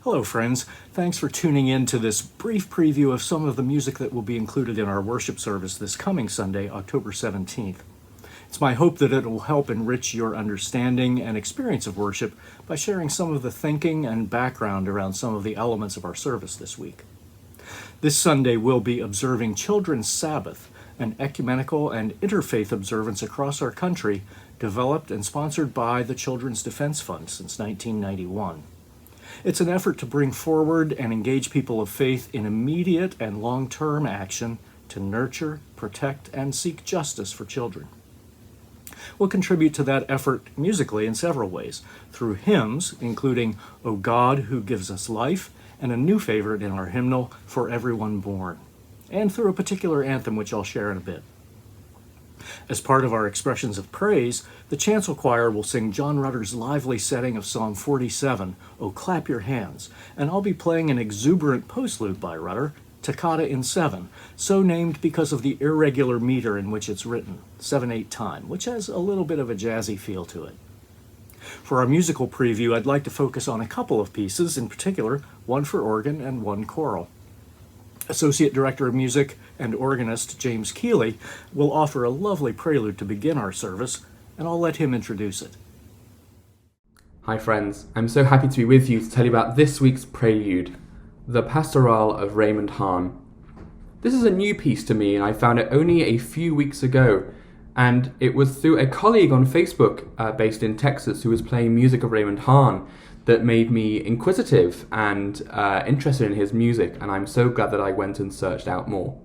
Hello, friends. Thanks for tuning in to this brief preview of some of the music that will be included in our worship service this coming Sunday, October 17th. It's my hope that it will help enrich your understanding and experience of worship by sharing some of the thinking and background around some of the elements of our service this week. This Sunday, we'll be observing Children's Sabbath, an ecumenical and interfaith observance across our country, developed and sponsored by the Children's Defense Fund since 1991. It's an effort to bring forward and engage people of faith in immediate and long-term action to nurture, protect, and seek justice for children. We'll contribute to that effort musically in several ways, through hymns, including O God Who Gives Us Life, and a new favorite in our hymnal, For Everyone Born, and through a particular anthem which I'll share in a bit. As part of our expressions of praise, the chancel choir will sing John Rutter's lively setting of Psalm 47, O Clap Your Hands, and I'll be playing an exuberant postlude by Rutter, Toccata in 7, so named because of the irregular meter in which it's written, 7/8 time, which has a little bit of a jazzy feel to it. For our musical preview, I'd like to focus on a couple of pieces, in particular, one for organ and one choral. Associate Director of Music and Organist James Kealey will offer a lovely prelude to begin our service, and I'll let him introduce it. Hi friends, I'm so happy to be with you to tell you about this week's prelude, the Pastoral of Raymond Hahn. This is a new piece to me and I found it only a few weeks ago, and it was through a colleague on Facebook based in Texas who was playing music of Raymond Hahn that made me inquisitive and interested in his music, and I'm so glad that I went and searched out more.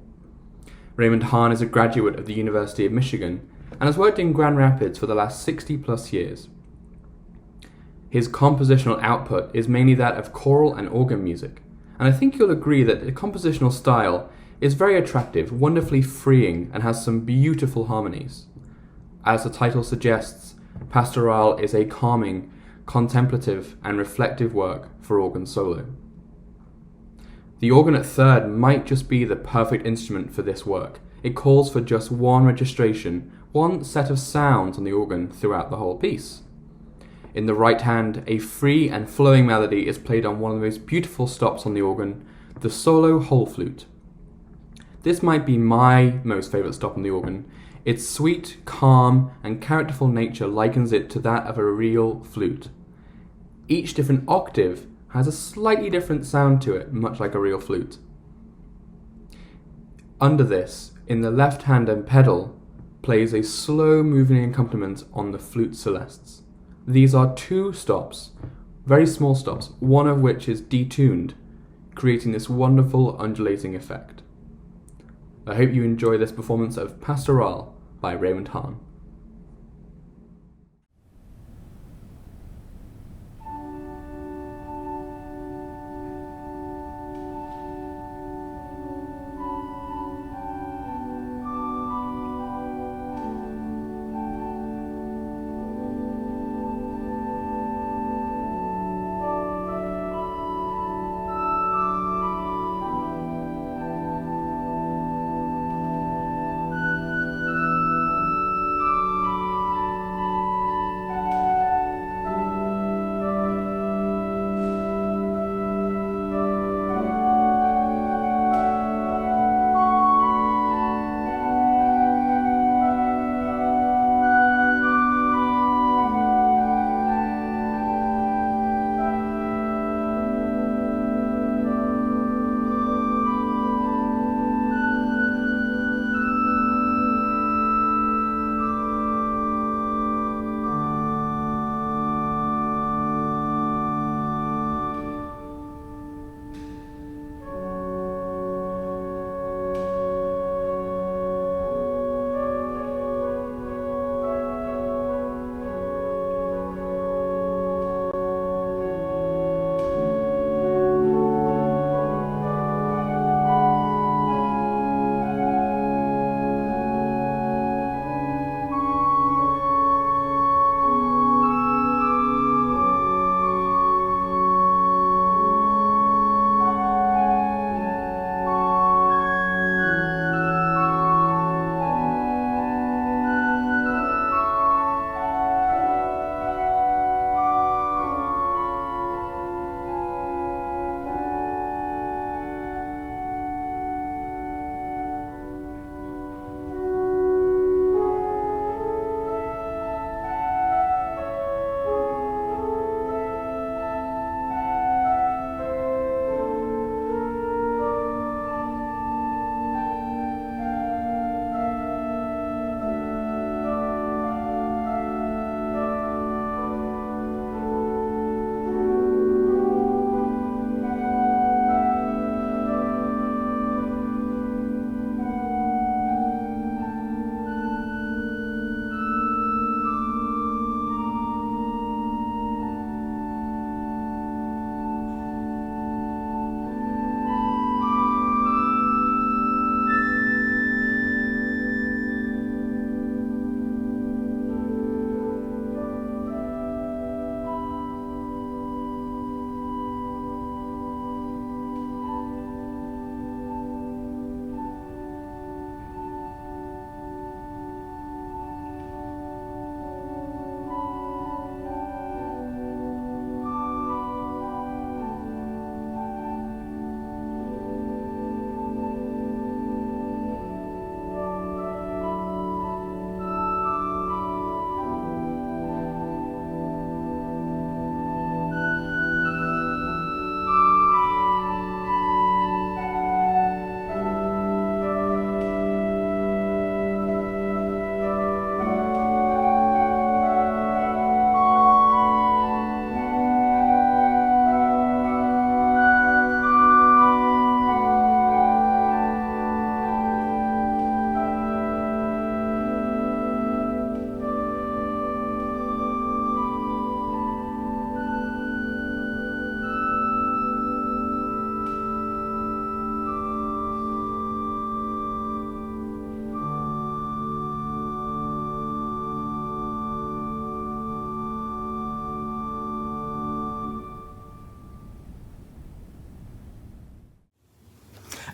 Raymond Hahn is a graduate of the University of Michigan and has worked in Grand Rapids for the last 60 plus years. His compositional output is mainly that of choral and organ music, and I think you'll agree that the compositional style is very attractive, wonderfully freeing, and has some beautiful harmonies. As the title suggests, Pastoral is a calming, contemplative and reflective work for organ solo. The organ at third might just be the perfect instrument for this work. It calls for just one registration, one set of sounds on the organ throughout the whole piece. In the right hand, a free and flowing melody is played on one of the most beautiful stops on the organ, the solo whole flute. This might be my most favourite stop on the organ. Its sweet, calm, and characterful nature likens it to that of a real flute. Each different octave has a slightly different sound to it, much like a real flute. Under this, in the left hand and pedal, plays a slow-moving accompaniment on the flute celestes. These are two stops, very small stops, one of which is detuned, creating this wonderful undulating effect. I hope you enjoy this performance of Pastoral by Raymond Hahn.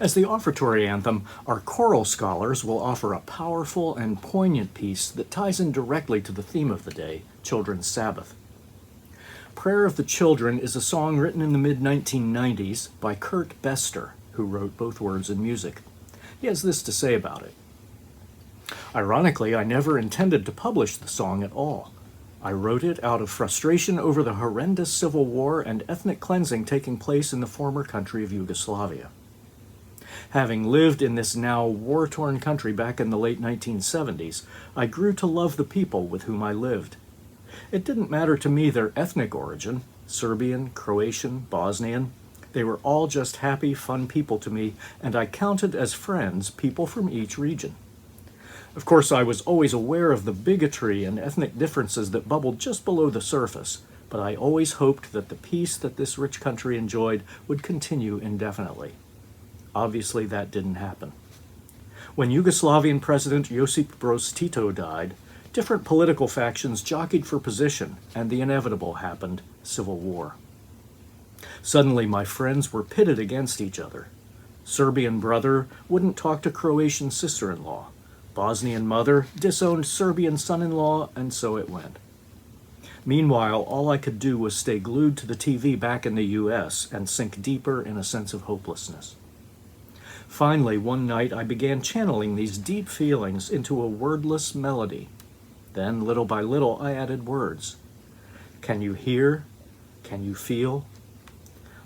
As the offertory anthem, our choral scholars will offer a powerful and poignant piece that ties in directly to the theme of the day, Children's Sabbath. Prayer of the Children is a song written in the mid-1990s by Kurt Bester, who wrote both words and music. He has this to say about it. Ironically, I never intended to publish the song at all. I wrote it out of frustration over the horrendous civil war and ethnic cleansing taking place in the former country of Yugoslavia. Having lived in this now war-torn country back in the late 1970s, I grew to love the people with whom I lived. It didn't matter to me their ethnic origin, Serbian, Croatian, Bosnian. They were all just happy, fun people to me, and I counted as friends people from each region. Of course, I was always aware of the bigotry and ethnic differences that bubbled just below the surface, but I always hoped that the peace that this rich country enjoyed would continue indefinitely. Obviously, that didn't happen. When Yugoslavian President Josip Broz Tito died, different political factions jockeyed for position, and the inevitable happened, civil war. Suddenly, my friends were pitted against each other. Serbian brother wouldn't talk to Croatian sister-in-law. Bosnian mother disowned Serbian son-in-law, and so it went. Meanwhile, all I could do was stay glued to the TV back in the U.S. and sink deeper in a sense of hopelessness. Finally, one night I began channeling these deep feelings into a wordless melody. Then, little by little, I added words. Can you hear? Can you feel?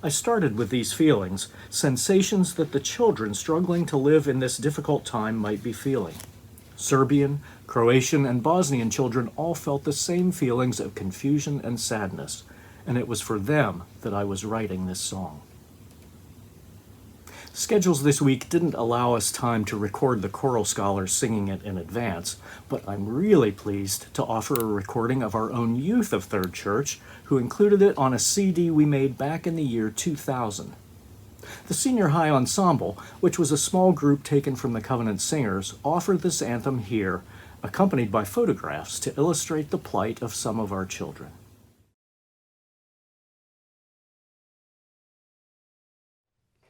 I started with these feelings, sensations that the children struggling to live in this difficult time might be feeling. Serbian, Croatian, and Bosnian children all felt the same feelings of confusion and sadness, and it was for them that I was writing this song. Schedules this week didn't allow us time to record the choral scholars singing it in advance, but I'm really pleased to offer a recording of our own youth of Third Church, who included it on a CD we made back in the year 2000. The Senior High Ensemble, which was a small group taken from the Covenant Singers, offered this anthem here, accompanied by photographs to illustrate the plight of some of our children.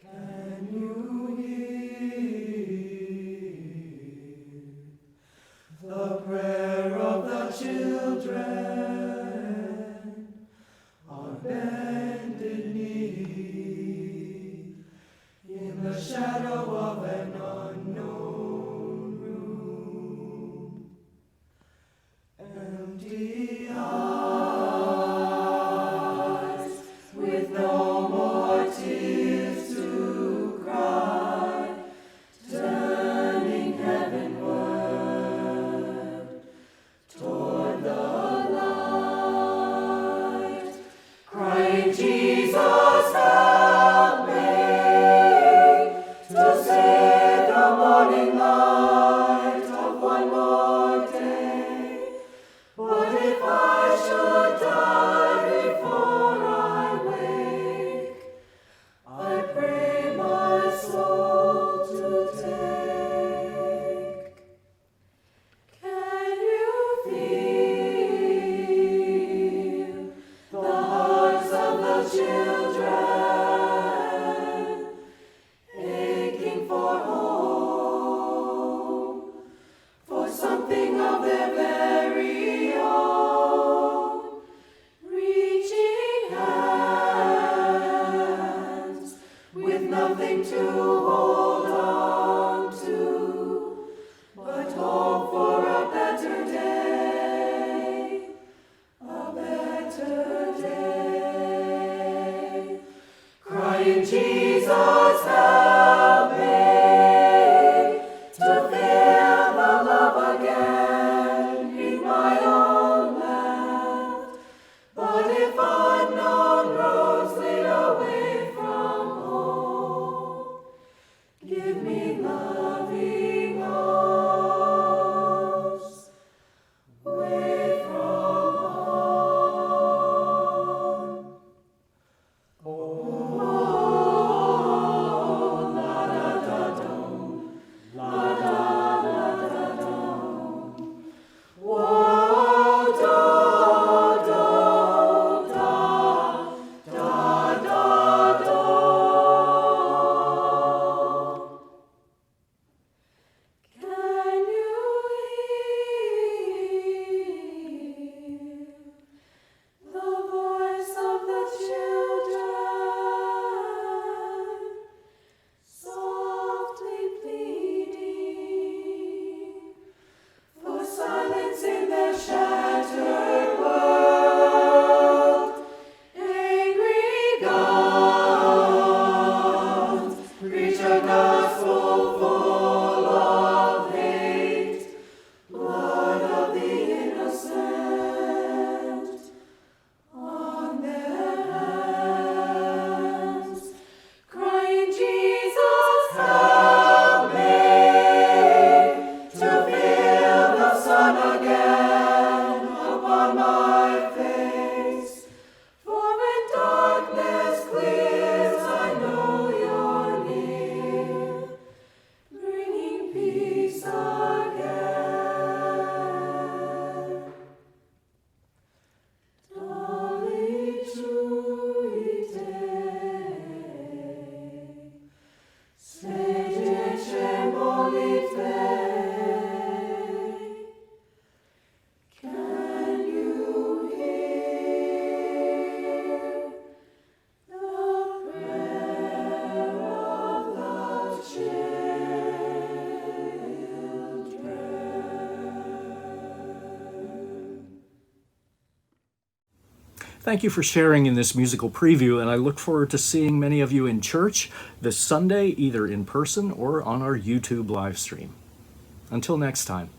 Can you hear the prayer of the children on bended knee in the shadow of an unknown room? Empty eyes with no more tears to cry, turning heavenward toward the light, crying, Jesus, help me to see the morning light of one more day. But if I should die before I wake, I pray my soul to take. Can you feel the hearts of the children aching for home, for something of their very own, reaching hands with nothing to hold on to, but hope for a better day, a better day. Crying, Jesus, help me to feel the love again in my own land. But if unknown roads lead away from home, give me loving arms away from home. Oh, Thank you for sharing in this musical preview, and I look forward to seeing many of you in church this Sunday, either in person or on our YouTube live stream. Until next time.